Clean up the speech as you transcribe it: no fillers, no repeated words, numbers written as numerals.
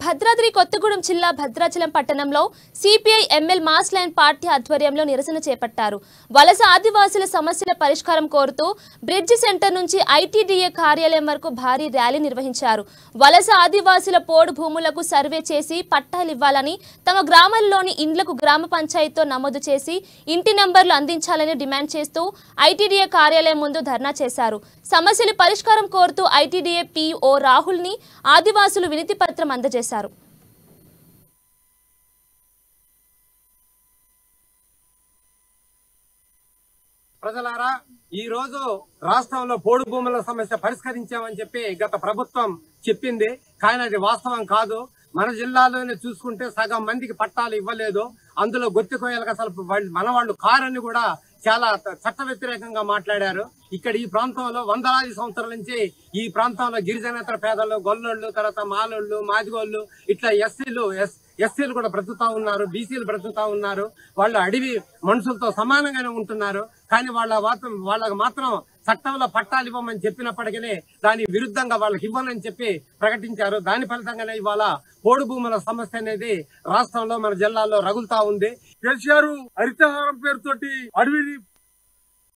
భద్రాద్రి కొత్తగూడెం జిల్లా భద్రాచలం పట్టణంలో CPI ML mass line party ఆధ్వర్యంలో నిరసన చేపట్టారు. వలస ఆదివాసుల సమస్యల పరిష్కారం కోరుతూ బ్రిడ్జ్ సెంటర్ నుంచి ఐటీడీఏ కార్యాలయం వరకు భారీ ర్యాలీ నిర్వహించారు. వలస ఆదివాసుల పోడు భూములకు సర్వే చేసి పట్టాలు ఇవ్వాలని, తమ గ్రామాల్లోని ఇండ్లకు గ్రామ పంచాయతీతో నమోదు చేసి ఇంటి నంబర్లు అందించాలని డిమాండ్ చేస్తూ ఐటీడీఏ కార్యాలయం ముందు ధర్నా చేశారు. సమస్యల పరిష్కారం కోరుతూ ఐటీడీఏ పీఓ రాహుల్ ని ఆదివాసులు వినతి పత్రం అందజేశారు. ప్రజలారా, ఈ రోజు రాష్ట్రంలో పోడు భూముల సమస్య పరిష్కరించామని చెప్పి గత ప్రభుత్వం చెప్పింది. కానీ అది వాస్తవం కాదు. మన జిల్లాలోనే చూసుకుంటే సగం మందికి పట్టాలు ఇవ్వలేదు. అందులో గొత్తికోయలకు అసలు మన వాళ్ళు కారని కూడా చాలా చట్ట వ్యతిరేకంగా మాట్లాడారు. ఇక్కడ ఈ ప్రాంతంలో వందలాది సంవత్సరాల నుంచి ఈ ప్రాంతంలో గిరిజనేతర పేదలు, గొల్లోళ్ళు, తర్వాత మాలోళ్ళు, మాదిగోళ్ళు, ఇట్లా ఎస్సీలు కూడా బ్రతుకుతా ఉన్నారు, బీసీలు బ్రతుకుతా ఉన్నారు. వాళ్ళు అడవి మనుషులతో సమానంగానే ఉంటున్నారు. కానీ వాళ్ళకు మాత్రం చట్టంలో పట్టాలు ఇవ్వమని చెప్పినప్పటికీ దాని విరుద్ధంగా వాళ్ళకి ఇవ్వనని చెప్పి ప్రకటించారు. దాని ఫలితంగానే ఇవాళ పోడు భూముల సమస్య అనేది రాష్ట్రంలో మన జిల్లాలో రగులుతా ఉంది. కేసీఆర్ హరితహారం పేరుతోటి అడవిని